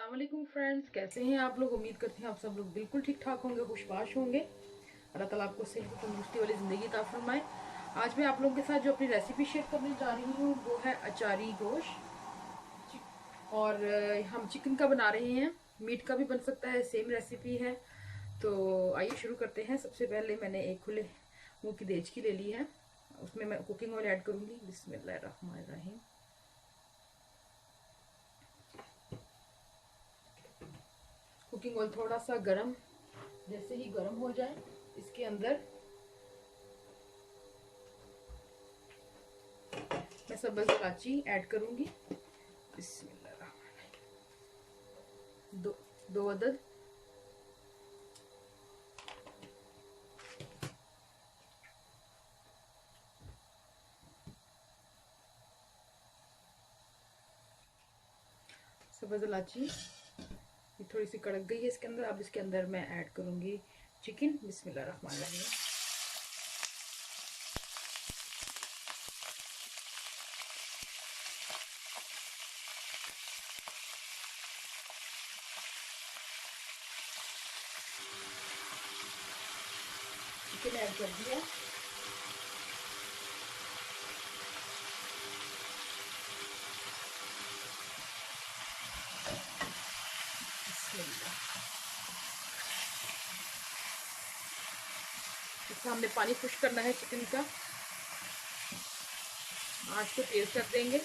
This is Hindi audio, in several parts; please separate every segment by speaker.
Speaker 1: अस्सलाम वालेकुम फ्रेंड्स, कैसे हैं आप लोग। उम्मीद करते हैं आप सब लोग बिल्कुल ठीक ठाक होंगे, खुशबाश होंगे। अल्लाह ताला आपको सेहत तंदुरुस्ती वाली ज़िंदगी अता फरमाए। आज मैं आप लोगों के साथ जो अपनी रेसिपी शेयर करने जा रही हूँ वो है अचारी गोश्त। और हम चिकन का बना रहे हैं, मीट का भी बन सकता है, सेम रेसिपी है। तो आइए शुरू करते हैं। सबसे पहले मैंने एक खुले मुँह की देचकी ले ली है, उसमें मैं कुकिंग ऑयल ऐड करूँगी। बिस्मिल्लाहिर्रहमानिर्रहीम। कुकिंग ऑयल थोड़ा सा गरम, जैसे ही गरम हो जाए इसके अंदर मैं सब्ज़ इलायची ऐड करूंगी। बिस्मिल्लाह। दो अदद। सब्ज़ इलायची ये थोड़ी सी कड़क गई है इसके अंदर। अब इसके अंदर मैं ऐड करूंगी चिकन। बिस्मिल्लाहिर्रहमानिर्रहीम। चिकन ऐड कर दिया। इसका हमने पानी खुश करना है चिकन का। आँच को तेज कर देंगे।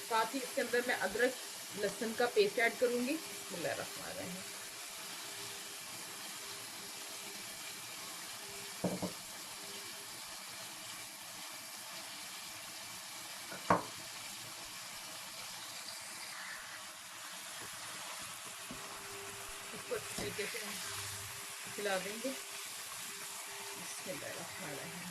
Speaker 1: साथ ही इसके अंदर मैं अदरक लहसुन का पेस्ट ऐड करूंगी। बिस्मिल्लाहिर्रहमानिर्रहीम। इसको अच्छी तरीके से खिला देंगे। बिस्मिल्लाहिर्रहमानिर्रहीम।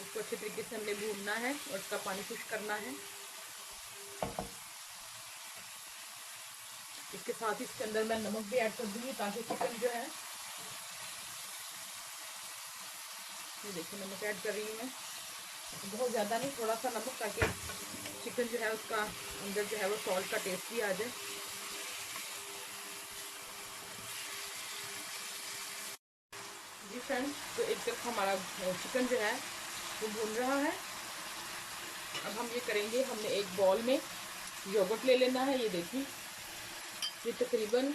Speaker 1: इसको अच्छे तरीके से हमने भूनना है और इसका पानी खुश करना है। इसके साथ ही इसके अंदर मैं नमक भी ऐड कर दूंगी ताकि चिकन जो है, ये देखिए नमक ऐड कर रही हूँ मैं, बहुत ज़्यादा नहीं, थोड़ा सा नमक, ताकि चिकन जो है उसका अंदर जो है वो सॉल्ट का टेस्ट भी आ जाए। जी फ्रेंड्स, तो एक तरफ हमारा चिकन जो है वो भून रहा है। अब हम ये करेंगे, हमने एक बॉल में योगर्ट ले लेना है। ये देखिए, ये तकरीबन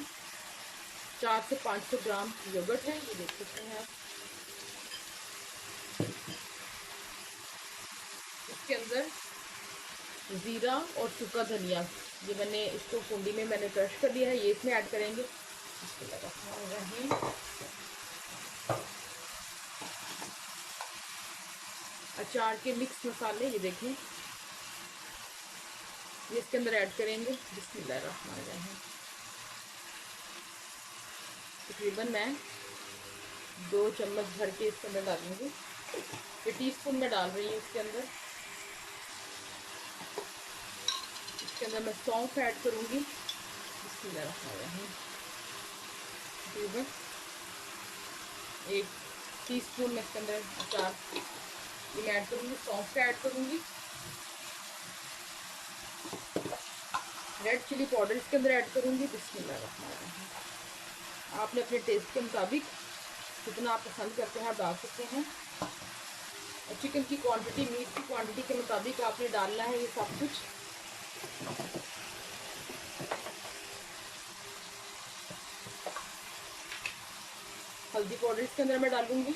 Speaker 1: 400 से 500 ग्राम योगर्ट है, ये देख सकते हैं आप। इसके अंदर ज़ीरा और सूखा धनिया, ये मैंने इसको कुंडी में मैंने क्रश कर दिया है, ये इसमें ऐड करेंगे। अचार के मिक्स मसाले, ये देखें, ये इसके अंदर ऐड करेंगे। बिस्मिल्लाहिर्रहमानिर्रहीम। तकरीबन मैं 2 चम्मच भर के इसके अंदर डालूंगी। ये टीस्पून में डाल रही हूँ इसके अंदर। इसके अंदर मैं सौंफ ऐड करूंगी। बिस्मिल्लाहिर्रहमानिर्रहीम। तकरीबन 1 टीस्पून में इसके अंदर अचार ये मैं ऐड करूंगी, सौंफ का ऐड करूंगी। रेड चिली पाउडर इसके अंदर ऐड करूंगी। बिस्मिल्लाहिर्रहमानिर्रहीम। आपने अपने टेस्ट के मुताबिक जितना आप पसंद करते हैं आप डाल सकते हैं। और चिकन की क्वांटिटी, मीट की क्वांटिटी के मुताबिक आपने डालना है ये सब कुछ। हल्दी पाउडर इसके अंदर मैं डालूंगी।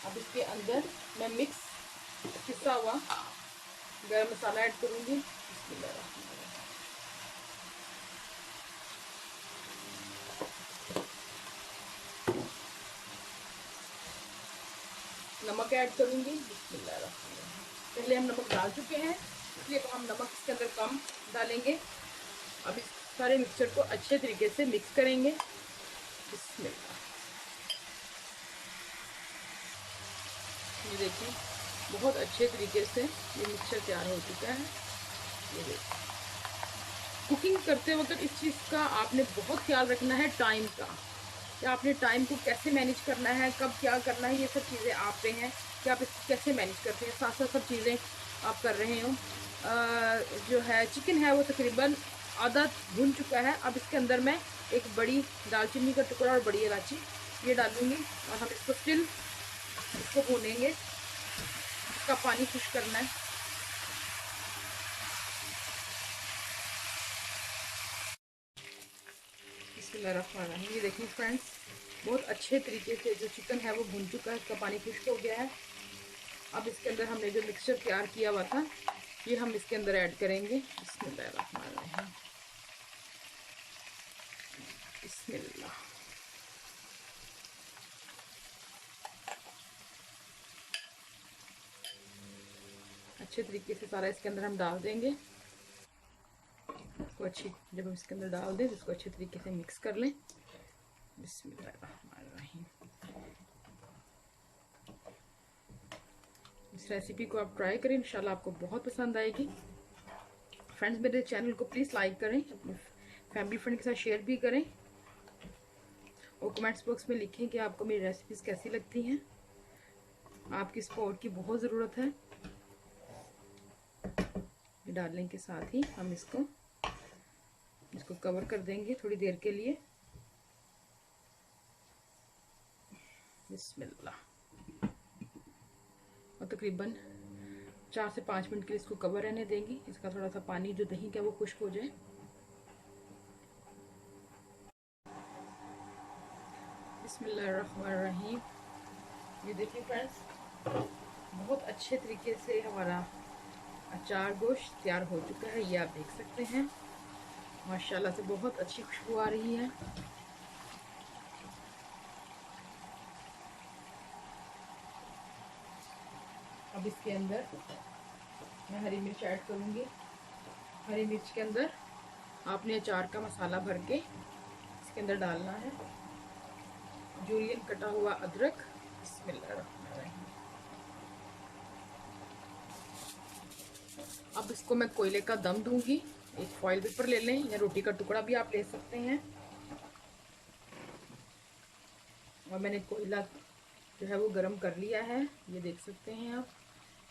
Speaker 1: अब इसके अंदर मैं मिक्स पिसा हुआ गरम मसाला ऐड करूंगी। नमक ऐड करूंगी। पहले हम नमक डाल चुके हैं, इसलिए हम नमक इसके अंदर कम डालेंगे। अब इस सारे मिक्सचर को अच्छे तरीके से मिक्स करेंगे। बिस्मिल्लाह। ये देखिए, बहुत अच्छे तरीके से ये मिक्सचर तैयार हो चुका है। ये देखिए, कुकिंग करते वक्त इस चीज़ का आपने बहुत ख्याल रखना है, टाइम का, कि आपने टाइम को कैसे मैनेज करना है, कब क्या करना है, ये सब चीज़ें आप पे हैं कि आप इसको कैसे मैनेज करते हैं। साथ साथ सब चीज़ें आप कर रहे हो। जो है चिकन है वो तकरीबन आधा भुन चुका है। अब इसके अंदर मैं एक बड़ी दालचीनी का टुकड़ा और बड़ी इलायची ये डालूंगी और हम इसको इसको भूनेंगे। इसका पानी खुश करना है। ये देखिए फ्रेंड्स, बहुत अच्छे तरीके से जो चिकन है वो भुन चुका है, इसका पानी खुश्क हो गया है। अब इसके अंदर हमने जो मिक्सचर तैयार किया हुआ था ये हम इसके अंदर ऐड करेंगे। बिस्मिल्लाह, बिस्मिल्लाह। अच्छे तरीके से सारा इसके अंदर हम डाल देंगे। इसको जब हम इसके अंदर डाल दें तो इसको अच्छे तरीके से मिक्स कर लें। बिस्मिल्लाहिर्रहमानिर्रहीम। इस रेसिपी को आप ट्राई करें, इंशाल्लाह आपको बहुत पसंद आएगी। फ्रेंड्स, मेरे चैनल को प्लीज़ लाइक करें, अपने फैमिली फ्रेंड के साथ शेयर भी करें और कमेंट्स बॉक्स में लिखें कि आपको मेरी रेसिपीज़ कैसी लगती हैं। आपकी सपोर्ट की बहुत ज़रूरत है। डालने के साथ ही हम इसको कवर कर देंगे थोड़ी देर के लिए। बिस्मिल्लाह। और तकरीबन 4 से 5 मिनट के लिए इसको कवर रहने देंगे। इसका थोड़ा सा पानी जो दही का वो खुश्क हो जाए। बिस्मिल्लाहिर्रहमानिर्रहीम। ये देखिए फ्रेंड्स, बहुत अच्छे तरीके से हमारा अचार गोश्त तैयार हो चुका है। ये आप देख सकते हैं, माशाल्लाह से बहुत अच्छी खुशबू आ रही है। अब इसके अंदर मैं हरी मिर्च ऐड करूँगी। हरी मिर्च के अंदर आपने अचार का मसाला भर के इसके अंदर डालना है। जुलियन कटा हुआ अदरक। बिस्मिल्लाहिर्रहमानिर्रहीम। अब इसको मैं कोयले का दम दूंगी। एक फॉइल पेपर ले लें या रोटी का टुकड़ा भी आप ले सकते हैं। और मैंने कोयला जो है वो गरम कर लिया है, ये देख सकते हैं आप।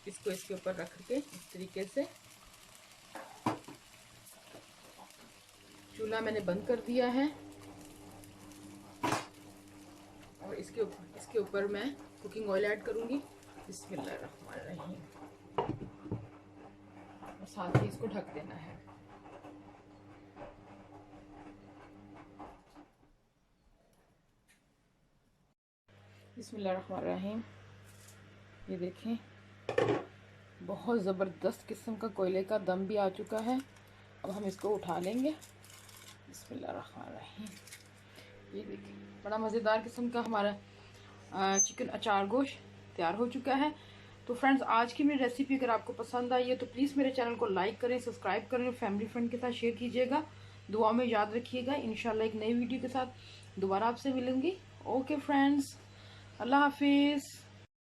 Speaker 1: इसको इसके ऊपर रख के इस तरीके से चूल्हा मैंने बंद कर दिया है। और इसके ऊपर मैं कुकिंग ऑयल ऐड करूंगी। बिस्मिल्लाहिर्रहमानिर्रहीम। और साथ ही इसको ढक देना है। बिस्मिल्लाहिर्रहमानिर्रहीम। ये देखें, बहुत ज़बरदस्त किस्म का कोयले का दम भी आ चुका है। अब हम इसको उठा लेंगे। बिस्मिल्लाहिर्रहमानिर्रहीम। ये देखिए, बड़ा मज़ेदार किस्म का हमारा चिकन अचार गोश्त तैयार हो चुका है। तो फ्रेंड्स, आज की मेरी रेसिपी अगर आपको पसंद आई है तो प्लीज़ मेरे चैनल को लाइक करें, सब्सक्राइब करें, फैमिली फ्रेंड के साथ शेयर कीजिएगा। दुआ में याद रखिएगा। इंशाल्लाह एक नई वीडियो के साथ दोबारा आपसे मिलूंगी। ओके फ्रेंड्स, अल्लाह हाफिज़।